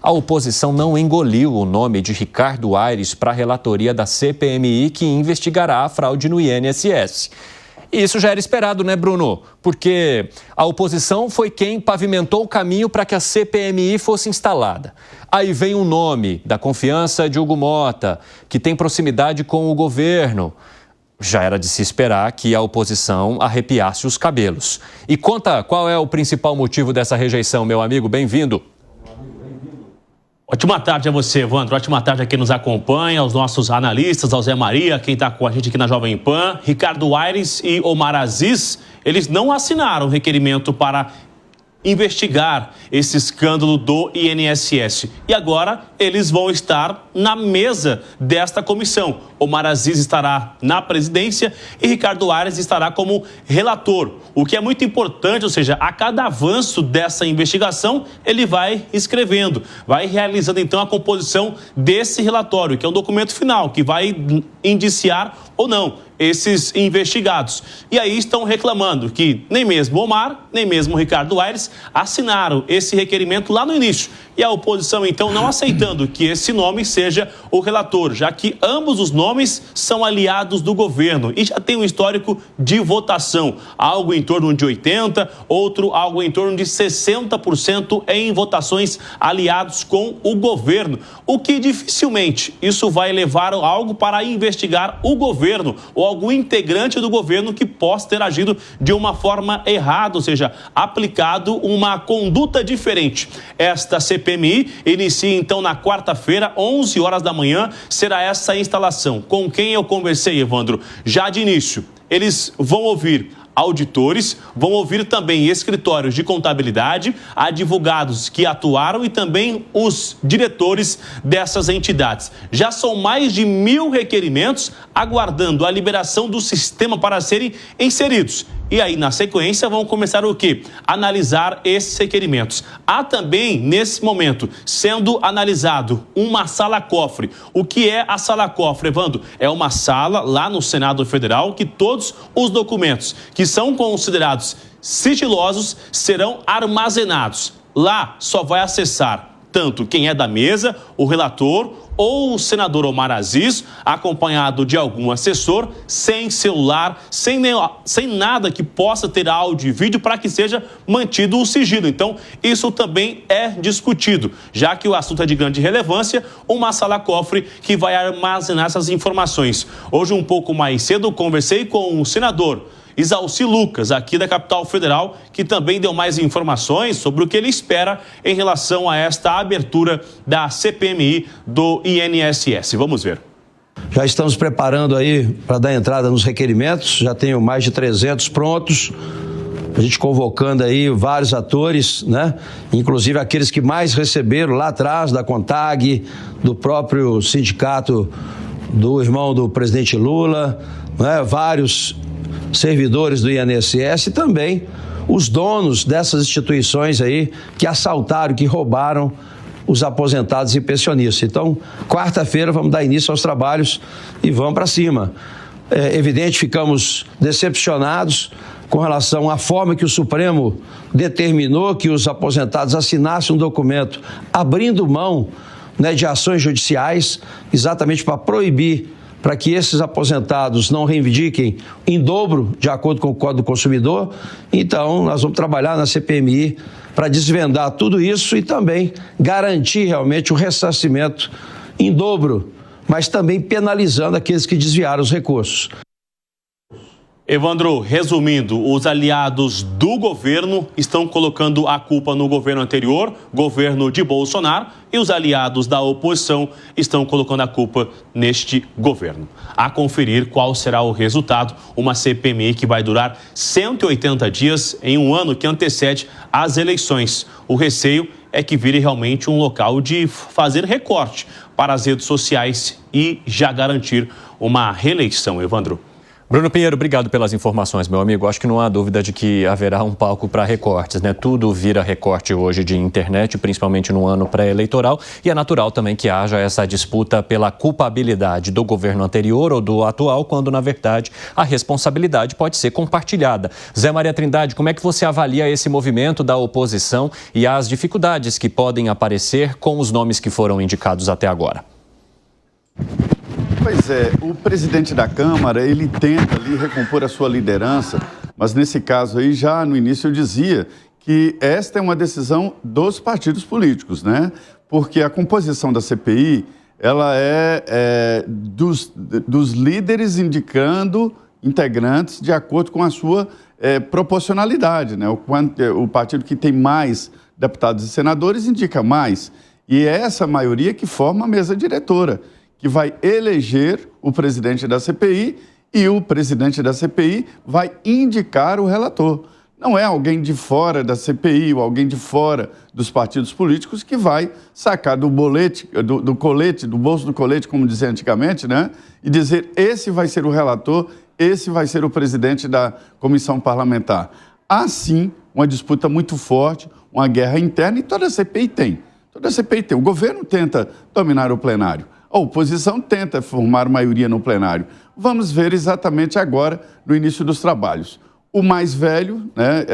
A oposição não engoliu o nome de Ricardo Aires para a relatoria da CPMI que investigará a fraude no INSS. E isso já era esperado, né, Bruno? Porque a oposição foi quem pavimentou o caminho para que a CPMI fosse instalada. Aí vem o nome da confiança de Hugo Mota, que tem proximidade com o governo. Já era de se esperar que a oposição arrepiasse os cabelos. E conta qual é o principal motivo dessa rejeição, meu amigo. Bem-vindo. Ótima tarde a você, Evandro. Ótima tarde a quem nos acompanha, aos nossos analistas, ao Zé Maria, quem está com a gente aqui na Jovem Pan. Ricardo Aires e Omar Aziz, eles não assinaram o requerimento para investigar esse escândalo do INSS. E agora eles vão estar na mesa desta comissão. Omar Aziz estará na presidência e Ricardo Aires estará como relator. O que é muito importante, ou seja, a cada avanço dessa investigação, ele vai escrevendo, vai realizando então a composição desse relatório, que é um documento final, que vai indiciar ou não esses investigados. E aí estão reclamando que nem mesmo Omar, nem mesmo Ricardo Aires assinaram esse requerimento lá no início. E a oposição, então, não aceitando que esse nome seja o relator, já que ambos os nomes são aliados do governo e já tem um histórico de votação, algo em torno de 80%, outro algo em torno de 60% em votações aliados com o governo, o que dificilmente isso vai levar algo para investigar o governo ou algum integrante do governo que possa ter agido de uma forma errada, ou seja, aplicado uma conduta diferente. Esta CPMI inicia então na quarta-feira, 11 horas da manhã, será essa instalação. Com quem eu conversei, Evandro? Já de início, eles vão ouvir auditores, vão ouvir também escritórios de contabilidade, advogados que atuaram e também os diretores dessas entidades. Já são mais de 1.000 requerimentos aguardando a liberação do sistema para serem inseridos. E aí, na sequência, vão começar o quê? Analisar esses requerimentos. Há também, nesse momento, sendo analisado uma sala-cofre. O que é a sala-cofre, Evandro? É uma sala lá no Senado Federal que todos os documentos que são considerados sigilosos serão armazenados. Lá só vai acessar tanto quem é da mesa, o relator ou o senador Omar Aziz, acompanhado de algum assessor, sem celular, sem nada que possa ter áudio e vídeo para que seja mantido o sigilo. Então, isso também é discutido, já que o assunto é de grande relevância, uma sala-cofre que vai armazenar essas informações. Hoje, um pouco mais cedo, conversei com o senador Isalci Lucas, aqui da capital federal, que também deu mais informações sobre o que ele espera em relação a esta abertura da CPMI do INSS. Vamos ver. Já estamos preparando aí para dar entrada nos requerimentos, já tenho mais de 300 prontos, a gente convocando aí vários atores, né? Inclusive aqueles que mais receberam lá atrás, da CONTAG, do próprio sindicato do irmão do presidente Lula, né? Vários servidores do INSS e também os donos dessas instituições aí que assaltaram, que roubaram os aposentados e pensionistas. Então, quarta-feira vamos dar início aos trabalhos e vamos para cima. É evidente, ficamos decepcionados com relação à forma que o Supremo determinou que os aposentados assinassem um documento abrindo mão, né, de ações judiciais, exatamente para proibir, para que esses aposentados não reivindiquem em dobro, de acordo com o Código do Consumidor. Então, nós vamos trabalhar na CPMI para desvendar tudo isso e também garantir realmente o ressarcimento em dobro, mas também penalizando aqueles que desviaram os recursos. Evandro, resumindo, os aliados do governo estão colocando a culpa no governo anterior, governo de Bolsonaro, e os aliados da oposição estão colocando a culpa neste governo. A conferir qual será o resultado, uma CPMI que vai durar 180 dias em um ano que antecede as eleições. O receio é que vire realmente um local de fazer recorte para as redes sociais e já garantir uma reeleição, Evandro. Bruno Pinheiro, obrigado pelas informações, meu amigo. Acho que não há dúvida de que haverá um palco para recortes, né? Tudo vira recorte hoje de internet, principalmente no ano pré-eleitoral, e é natural também que haja essa disputa pela culpabilidade do governo anterior ou do atual, quando, na verdade, a responsabilidade pode ser compartilhada. Zé Maria Trindade, como é que você avalia esse movimento da oposição e as dificuldades que podem aparecer com os nomes que foram indicados até agora? Pois é, o presidente da Câmara, ele tenta ali recompor a sua liderança, mas nesse caso aí, já no início eu dizia que esta é uma decisão dos partidos políticos, né? Porque a composição da CPI, ela é dos líderes indicando integrantes de acordo com a sua proporcionalidade, né? O partido que tem mais deputados e senadores indica mais. E é essa maioria que forma a mesa diretora, que vai eleger o presidente da CPI e o presidente da CPI vai indicar o relator. Não é alguém de fora da CPI ou alguém de fora dos partidos políticos que vai sacar do bolete, do colete, do bolso do colete, como dizia antigamente, né? E dizer, esse vai ser o relator, esse vai ser o presidente da comissão parlamentar. Há, sim, uma disputa muito forte, uma guerra interna, e toda a CPI tem. Toda a CPI tem. O governo tenta dominar o plenário. A oposição tenta formar maioria no plenário. Vamos ver exatamente agora, no início dos trabalhos. O mais velho, né,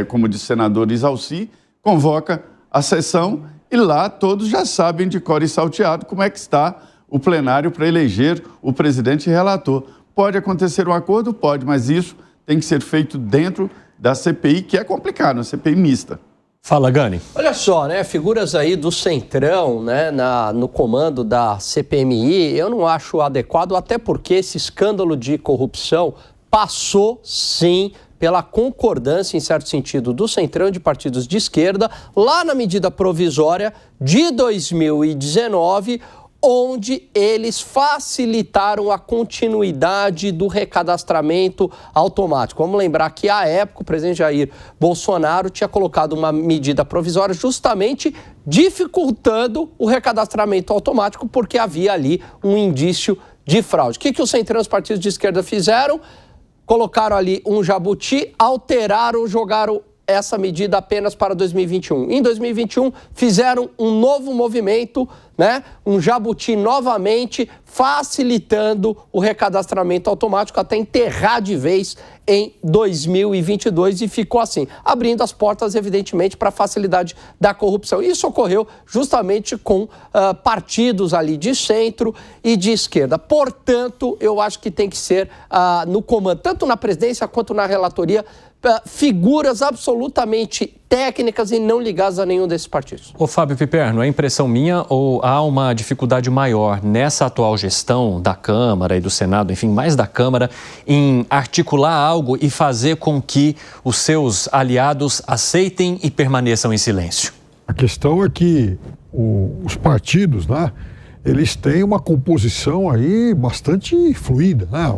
como disse o senador Isalci, convoca a sessão e lá todos já sabem de cor e salteado como é que está o plenário para eleger o presidente e relator. Pode acontecer um acordo? Pode, mas isso tem que ser feito dentro da CPI, que é complicado, uma CPI mista. Fala, Gani. Olha só, né, figuras aí do Centrão, né, no comando da CPMI, eu não acho adequado, até porque esse escândalo de corrupção passou, sim, pela concordância, em certo sentido, do Centrão de partidos de esquerda, lá na medida provisória de 2019, onde eles facilitaram a continuidade do recadastramento automático. Vamos lembrar que, à época, o presidente Jair Bolsonaro tinha colocado uma medida provisória justamente dificultando o recadastramento automático, porque havia ali um indício de fraude. O que os Centrão e os partidos de esquerda fizeram? Colocaram ali um jabuti, alteraram, jogaram essa medida apenas para 2021. Em 2021, fizeram um novo movimento, né? Um jabuti novamente, facilitando o recadastramento automático até enterrar de vez em 2022 e ficou assim, abrindo as portas, evidentemente, para a facilidade da corrupção. Isso ocorreu justamente com partidos ali de centro e de esquerda. Portanto, eu acho que tem que ser no comando, tanto na presidência quanto na relatoria, figuras absolutamente técnicas e não ligadas a nenhum desses partidos. Ô Fábio Piperno, é impressão minha ou há uma dificuldade maior nessa atual gestão da Câmara e do Senado, enfim, mais da Câmara, em articular algo e fazer com que os seus aliados aceitem e permaneçam em silêncio? A questão é que os partidos, né, eles têm uma composição aí bastante fluida, né?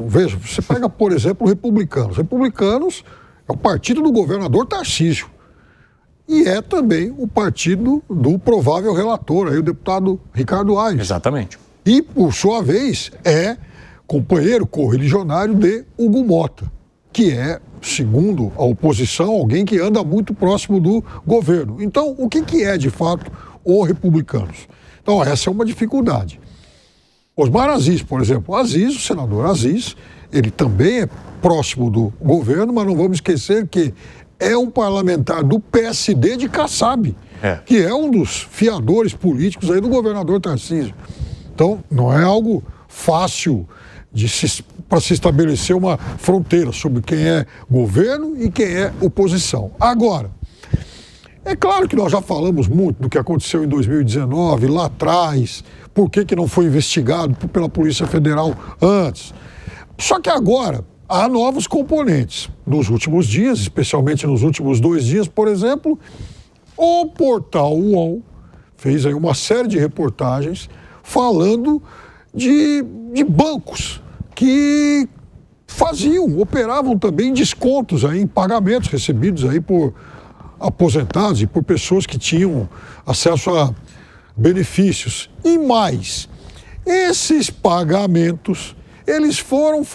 Veja, você pega, por exemplo, os republicanos. Os republicanos é o partido do governador Tarcísio e é também o partido do provável relator, aí o deputado Ricardo Aires. Exatamente. E, por sua vez, é companheiro correligionário de Hugo Mota, que é, segundo a oposição, alguém que anda muito próximo do governo. Então, o que é, de fato, os republicanos? Então, essa é uma dificuldade. Osmar Aziz, por exemplo. Aziz, o senador Aziz, ele também é próximo do governo, mas não vamos esquecer que é um parlamentar do PSD de Kassab, que é um dos fiadores políticos aí do governador Tarcísio. Então, não é algo fácil para se estabelecer uma fronteira sobre quem é governo e quem é oposição. Agora, é claro que nós já falamos muito do que aconteceu em 2019, lá atrás, por que não foi investigado pela Polícia Federal antes. Só que agora há novos componentes. Nos últimos dias, especialmente nos últimos 2 dias, por exemplo, o portal UOL fez aí uma série de reportagens falando de bancos que operavam também descontos aí em pagamentos recebidos aí por aposentados e por pessoas que tinham acesso a benefícios. E mais, esses pagamentos,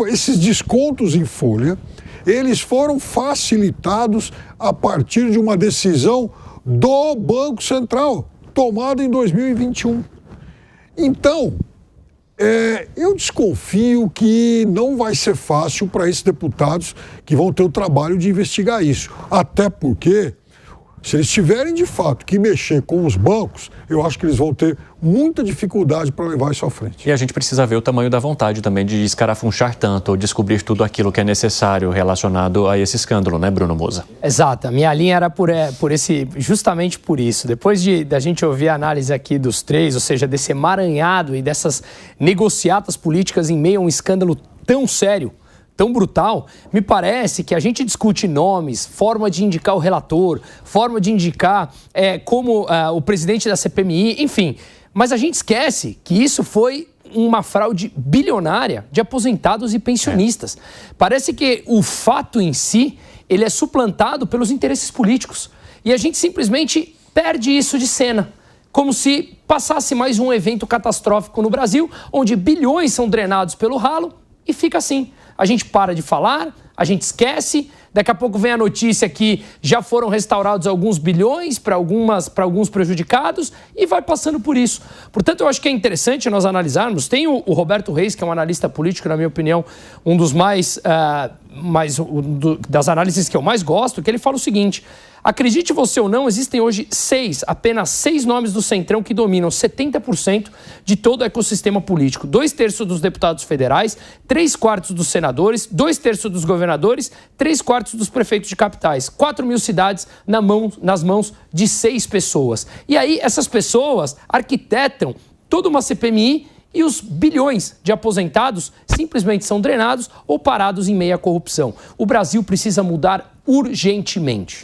esses descontos em folha, eles foram facilitados a partir de uma decisão do Banco Central, tomada em 2021. Então, eu desconfio que não vai ser fácil para esses deputados que vão ter o trabalho de investigar isso. Até porque, se eles tiverem de fato que mexer com os bancos, eu acho que eles vão ter muita dificuldade para levar isso à frente. E a gente precisa ver o tamanho da vontade também de escarafunchar tanto ou descobrir tudo aquilo que é necessário relacionado a esse escândalo, né, Bruno Moza? Exato, a minha linha era justamente por isso. Depois da gente ouvir a análise aqui dos três, ou seja, desse emaranhado e dessas negociatas políticas em meio a um escândalo tão sério, tão brutal, me parece que a gente discute nomes, forma de indicar o relator, forma de indicar como o presidente da CPMI, enfim. Mas a gente esquece que isso foi uma fraude bilionária de aposentados e pensionistas. Parece que o fato em si, ele é suplantado pelos interesses políticos. E a gente simplesmente perde isso de cena. Como se passasse mais um evento catastrófico no Brasil, onde bilhões são drenados pelo ralo e fica assim. A gente para de falar, a gente esquece, daqui a pouco vem a notícia que já foram restaurados alguns bilhões para alguns prejudicados e vai passando por isso. Portanto, eu acho que é interessante nós analisarmos. Tem o Roberto Reis, que é um analista político, na minha opinião, um dos das análises que eu mais gosto, que ele fala o seguinte: acredite você ou não, existem hoje apenas seis nomes do Centrão que dominam 70% de todo o ecossistema político. 2/3 dos deputados federais, 3/4 dos senadores, 2/3 dos governadores, 3/4 dos prefeitos de capitais. 4.000 cidades nas mãos de 6 pessoas. E aí essas pessoas arquitetam toda uma CPMI e os bilhões de aposentados simplesmente são drenados ou parados em meio à corrupção. O Brasil precisa mudar urgentemente.